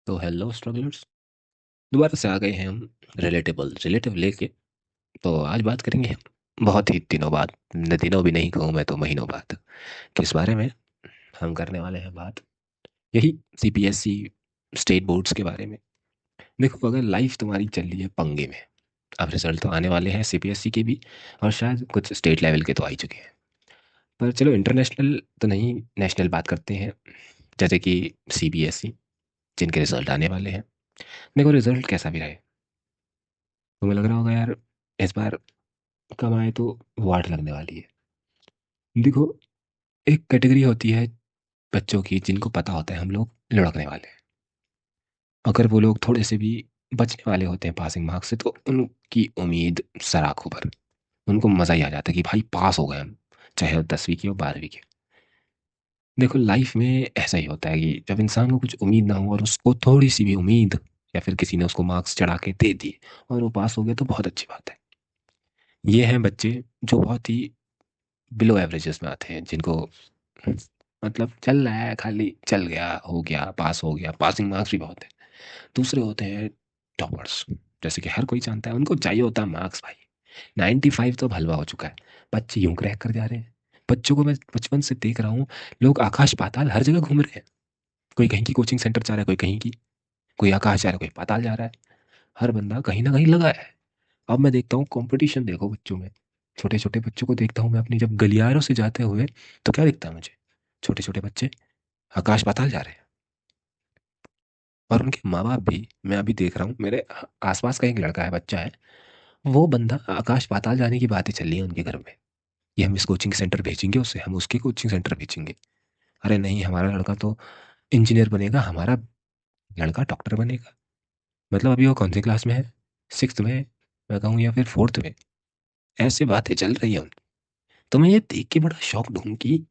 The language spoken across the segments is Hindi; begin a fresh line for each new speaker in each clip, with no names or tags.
तो हेलो स्ट्रगलर्स। दोबारा से आ गए हैं हम रिलेटिव लेके। तो आज बात करेंगे हम बहुत ही दिनों बाद, न दिनों भी नहीं कहूँ मैं तो महीनों बाद। किस बारे में हम करने वाले हैं बात? यही सीपीएसई स्टेट बोर्ड्स के बारे में। देखो, अगर लाइफ तुम्हारी चल रही है पंगे में, अब रिजल्ट तो आने वाले हैं सीपीएसई के भी, और शायद कुछ स्टेट लेवल के तो आ ही चुके हैं। पर चलो इंटरनेशनल तो नहीं, नेशनल बात करते हैं। जैसे कि सीबीएसई, जिनके रिजल्ट आने वाले हैं। देखो, रिजल्ट कैसा भी रहे, तुम्हें लग रहा होगा यार इस बार कम आए तो वाट लगने वाली है। देखो, एक कैटेगरी होती है बच्चों की जिनको पता होता है हम लोग लुढ़कने वाले हैं। अगर वो लोग थोड़े से भी बचने वाले होते हैं पासिंग मार्क्स से, तो उनकी उम्मीद सराखों पर। उनको मज़ा ही आ जाता है कि भाई पास हो गए हम, चाहे वो 10वीं की हो 12वीं की। देखो, लाइफ में ऐसा ही होता है कि जब इंसान को कुछ उम्मीद ना हो और उसको थोड़ी सी भी उम्मीद, या फिर किसी ने उसको मार्क्स चढ़ा के दे दिए और वो पास हो गया, तो बहुत अच्छी बात है। ये हैं बच्चे जो बहुत ही बिलो एवरेजेस में आते हैं, जिनको मतलब चल रहा है, खाली चल गया, हो गया, पास हो गया, पासिंग मार्क्स भी बहुत है। दूसरे होते हैं टॉपर्स, जैसे कि हर कोई जानता है उनको चाहिए होता है मार्क्स भाई। 95 तो हलवा हो चुका है। बच्चे यूं क्रैक कर जा रहे हैं। बच्चों को मैं बचपन से देख रहा हूँ, लोग आकाश पाताल हर जगह घूम रहे हैं। कोई कहीं की कोचिंग सेंटर जा रहा है, कोई कहीं की, कोई आकाश जा रहा है, कोई पाताल जा रहा है। हर बंदा कहीं ना कहीं लगा है। अब मैं देखता हूँ कंपटीशन, देखो बच्चों में, छोटे छोटे बच्चों को देखता हूँ मैं अपनी जब गलियारों से जाते हुए, तो क्या दिखता है मुझे? छोटे छोटे बच्चे आकाश पाताल जा रहे हैं। और उनके माँ बाप भी, मैं अभी देख रहा हूँ मेरे आसपास का एक लड़का है, बच्चा है, वो बंदा आकाश पाताल जाने की बातें चल रही है उनके घर में, कि हम इस कोचिंग सेंटर भेजेंगे उसे, हम उसके कोचिंग सेंटर भेजेंगे। अरे नहीं, हमारा लड़का तो इंजीनियर बनेगा, हमारा लड़का डॉक्टर बनेगा। मतलब अभी वो कौन सी क्लास में है? सिक्स्थ में, मैं कहूँ, या फिर फोर्थ में। ऐसे बातें चल रही हैं। तो मैं ये देख के बड़ा शॉक्ड हूँ कि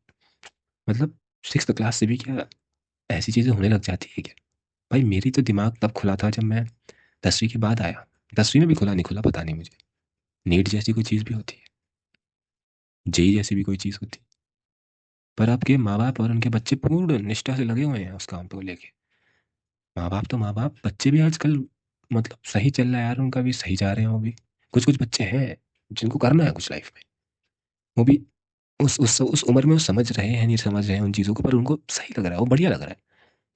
मतलब सिक्स्थ क्लास से भी क्या ऐसी चीज़ें होने लग जाती है क्या? भाई, मेरी तो दिमाग तब खुला था जब मैं 10वीं के बाद आया। 10वीं में भी खुला नहीं खुला पता नहीं मुझे। नीट जैसी कोई चीज़ भी होती है, जेई जैसी भी कोई चीज़ होती है। पर आपके माँ बाप और उनके बच्चे पूर्ण निष्ठा से लगे हुए हैं उस काम को लेके। माँ बाप तो माँ बाप, बच्चे भी आजकल मतलब सही चल रहा है यार, उनका भी सही जा रहे हैं वो भी। कुछ कुछ बच्चे हैं जिनको करना है कुछ लाइफ में, वो भी उस उम्र में वो समझ रहे हैं, नहीं समझ रहे हैं उन चीज़ों को, पर उनको सही लग रहा है, वो बढ़िया लग रहा है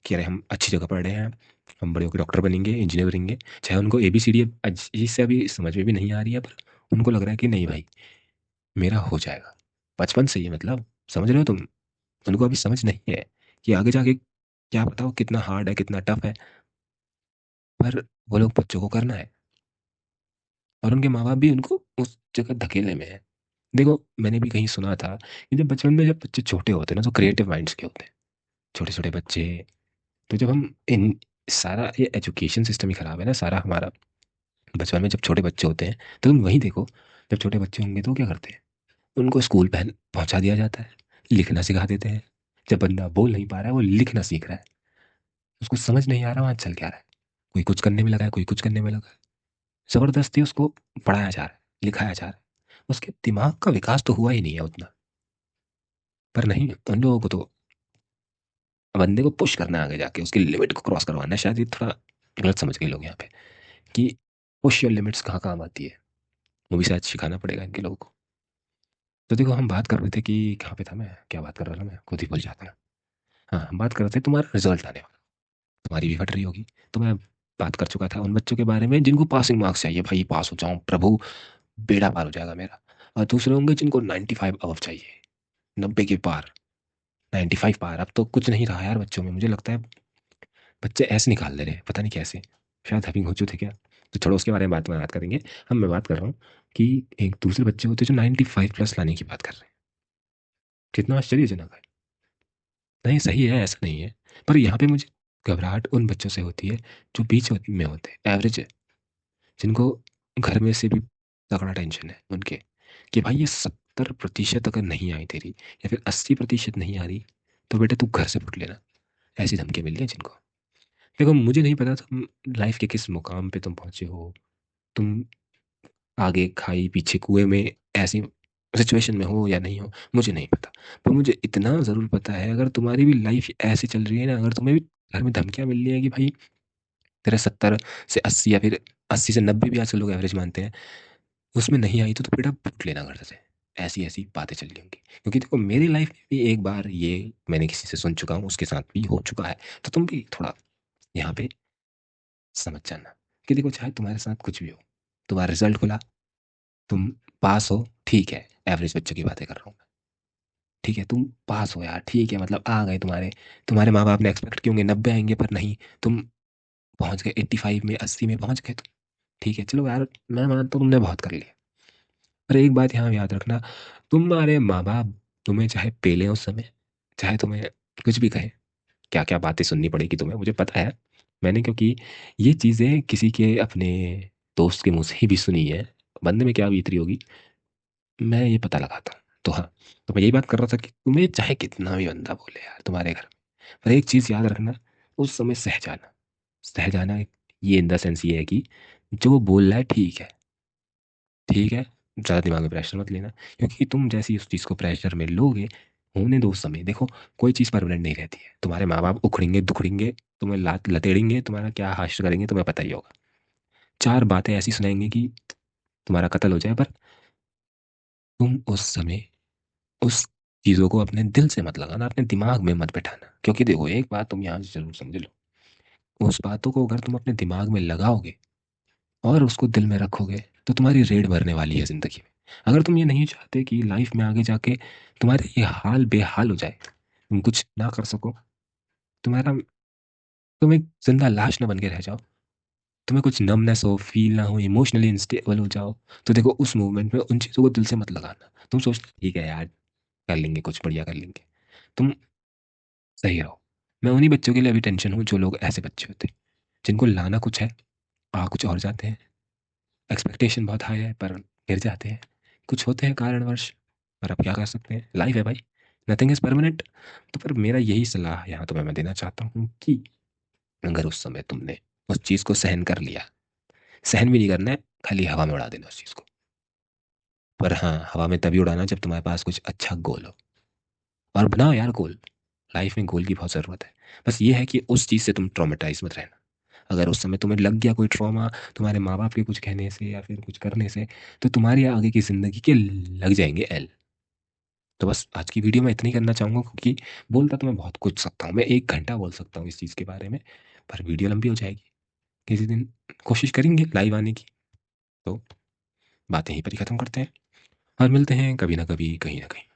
कि अरे हम अच्छी जगह पढ़ रहे हैं, हम बड़े होकर डॉक्टर बनेंगे, इंजीनियर बनेंगे। चाहे उनको ABCD अजीब से अभी समझ में भी नहीं आ रही है, पर उनको लग रहा है कि नहीं भाई, मेरा हो जाएगा। बचपन से ही, मतलब समझ रहे हो तुम? उनको अभी समझ नहीं है कि आगे जाके क्या बताओ कितना हार्ड है, कितना टफ है। पर वो लोग बच्चों को करना है, और उनके माँ बाप भी उनको उस जगह धकेलने में है। देखो, मैंने भी कहीं सुना था कि जब बचपन में जब बच्चे छोटे होते हैं ना, तो क्रिएटिव माइंड्स के होते हैं, छोटे छोटे बच्चे। तो जब हम इन सारा ये एजुकेशन सिस्टम ही खराब है ना सारा हमारा। बचपन में जब छोटे बच्चे होते हैं, तो तुम वही देखो, जब छोटे बच्चे होंगे तो क्या करते हैं? उनको स्कूल पहन पहुंचा दिया जाता है, लिखना सिखा देते हैं। जब बंदा बोल नहीं पा रहा है, वो लिखना सीख रहा है, उसको समझ नहीं आ रहा वहां चल क्या रहा है। कोई कुछ करने में लगा है, कोई कुछ करने में लगा है। जबरदस्ती उसको पढ़ाया जा रहा है, लिखाया जा रहा है। उसके दिमाग का विकास तो हुआ ही नहीं है उतना। पर नहीं, उन लोगों को तो बंदे को पुश करना है आगे जाके, उसकी लिमिट को क्रॉस करवाना है। शायद ये थोड़ा गलत समझ गए लोग यहाँ पे, कि पुश योर लिमिट्स कहाँ काम आती है। वो भी शायद सिखाना पड़ेगा इनके लोगों को। तो देखो, हम बात कर रहे थे कि कहाँ पे था मैं, क्या बात कर रहा था, मैं खुद ही भूल जाता हूँ। हाँ, हम बात कर रहे थे तुम्हारा रिजल्ट आने वाला, तुम्हारी भी फट रही होगी। तो मैं बात कर चुका था उन बच्चों के बारे में जिनको पासिंग मार्क्स चाहिए, भाई पास हो जाऊं प्रभु, बेड़ा पार हो जाएगा मेरा। और दूसरे होंगे जिनको 95 अबव चाहिए, 90 के पार, 95 पार। अब तो कुछ नहीं रहा यार बच्चों में, मुझे लगता है बच्चे ऐसे निकाल दे रहे हैं, पता नहीं कैसे। शायद हैविंग हो चुके थे क्या? तो छोड़ो, उसके बारे में बात करेंगे। हम मैं बात कर रहा हूँ कि एक दूसरे बच्चे होते हैं जो 95 प्लस लाने की बात कर रहे हैं। कितना आश्चर्यजनक है। नहीं, सही है, ऐसा नहीं है। पर यहाँ पे मुझे घबराहट उन बच्चों से होती है जो बीच में होते हैं, एवरेज है, जिनको घर में से भी तगड़ा टेंशन है उनके, कि भाई ये 70% अगर नहीं आई तेरी, या फिर 80% नहीं आ रही, तो बेटा तू घर से फुट लेना। ऐसी धमकी मिल रही है जिनको। देखो, मुझे नहीं पता तुम लाइफ के किस मुकाम पे तुम पहुंचे हो, तुम आगे खाई पीछे कुएं में ऐसी सिचुएशन में हो या नहीं हो, मुझे नहीं पता। पर मुझे इतना ज़रूर पता है, अगर तुम्हारी भी लाइफ ऐसी चल रही है ना, अगर तुम्हें भी घर में धमकियाँ मिल रही है कि भाई तेरे 70 से 80 या फिर 80 से 90 भी आजकल लोग एवरेज मानते हैं, उसमें नहीं आई तो बेटा फुट लेना घर से। ऐसी ऐसी बातें चल रही होंगी, क्योंकि देखो मेरी लाइफ में भी एक बार ये मैंने किसी से सुन चुका हूँ, उसके साथ भी हो चुका है। तो तुम भी थोड़ा यहाँ पे समझ जाना कि देखो चाहे तुम्हारे साथ कुछ भी हो, तुम्हारा रिजल्ट खुला, तुम पास हो, ठीक है, एवरेज बच्चों की बातें कर रहा हूँ मैं। ठीक है, तुम पास हो यार, ठीक है, मतलब आ गए, तुम्हारे तुम्हारे माँ बाप ने एक्सपेक्ट किए होंगे 90 आएंगे, पर नहीं, तुम पहुंच गए 85 में, 80 में पहुंच गए तुम। ठीक है, चलो यार, मैं मानता हूँ तुमने बहुत कर लिया। पर एक बात यहाँ याद रखना, तुम्हारे माँ बाप तुम्हें चाहे पेले उस समय, चाहे तुम्हें कुछ भी कहे, क्या क्या बातें सुननी पड़ेगी तुम्हें, मुझे पता है। मैंने क्योंकि ये चीज़ें किसी के अपने दोस्त के मुंह से ही भी सुनी है, बंदे में क्या बीत रही होगी, मैं ये पता लगाता हूँ। तो हाँ, तो मैं यही बात कर रहा था कि तुम्हें चाहे कितना भी बंदा बोले यार तुम्हारे घर में, पर एक चीज़ याद रखना, उस समय सह जाना। सह जाना, ये इन द सेंस ये है कि जो वो बोल रहा है ठीक है, ठीक है, ज़्यादा दिमाग में प्रेशर मत लेना, क्योंकि तुम जैसी उस चीज़ को प्रेशर में लोगे, होने दो उस समय। देखो, कोई चीज़ परमानेंट नहीं रहती है, तुम्हारे माँ बाप उखड़ेंगे दुखड़ेंगे, तुम्हें लात लतेड़ेंगे, तुम्हारा क्या हाशिर करेंगे तुम्हें पता ही होगा, चार बातें ऐसी सुनाएंगे कि तुम्हारा कत्ल हो जाए, पर तुम उस समय उस चीज़ों को अपने दिल से मत लगाना, अपने दिमाग में मत बैठाना। क्योंकि देखो एक बात तुम यहाँ से जरूर समझ लो, उस बातों को अगर तुम अपने दिमाग में लगाओगे और उसको दिल में रखोगे, तो तुम्हारी रेड भरने वाली है जिंदगी में। अगर तुम ये नहीं चाहते कि लाइफ में आगे जाके तुम्हारे ये हाल बेहाल हो जाए, तुम कुछ ना कर सको, तुम्हारा तुम एक जिंदा लाश ना बन के रह जाओ, तुम्हें कुछ नमनेस हो, फील ना हो, इमोशनली इंस्टेबल हो जाओ, तो देखो उस मूवमेंट में उन चीज़ों को दिल से मत लगाना। तुम सोचना ठीक है यार, कर लेंगे, कुछ बढ़िया कर लेंगे, तुम सही रहो। मैं उन्हीं बच्चों के लिए अभी टेंशन हूँ जो लोग ऐसे बच्चे होते हैं, जिनको लाना कुछ है, आ कुछ और जाते हैं, एक्सपेक्टेशन बहुत हाई है पर गिर जाते हैं, कुछ होते हैं कारणवश। पर अब क्या कर सकते हैं, लाइफ है भाई, नथिंग इज परमानेंट। तो फिर मेरा यही सलाह यहाँ तुम्हें मैं देना चाहता हूँ कि अगर उस समय तुमने उस चीज़ को सहन कर लिया, सहन भी नहीं करना है, खाली हवा में उड़ा देना उस चीज़ को। पर हाँ, हवा में तभी उड़ाना जब तुम्हारे पास कुछ अच्छा गोल हो, और बनाओ यार गोल। लाइफ में गोल की बहुत ज़रूरत है। बस ये है कि उस चीज़ से तुम ट्रॉमेटाइज मत रहना। अगर उस समय तुम्हें लग गया कोई ट्रॉमा तुम्हारे माँ बाप के कुछ कहने से या फिर कुछ करने से, तो तुम्हारी आगे की ज़िंदगी के लग जाएंगे एल। तो बस आज की वीडियो में इतना ही करना चाहूँगा, क्योंकि बोलता तो मैं बहुत कुछ सकता हूँ, मैं 1 घंटा बोल सकता हूँ इस चीज़ के बारे में, पर वीडियो लंबी हो जाएगी। किसी दिन कोशिश करेंगे लाइव आने की। तो बातें यहीं पर ही ख़त्म करते हैं, और मिलते हैं कभी ना कभी, कहीं ना कहीं।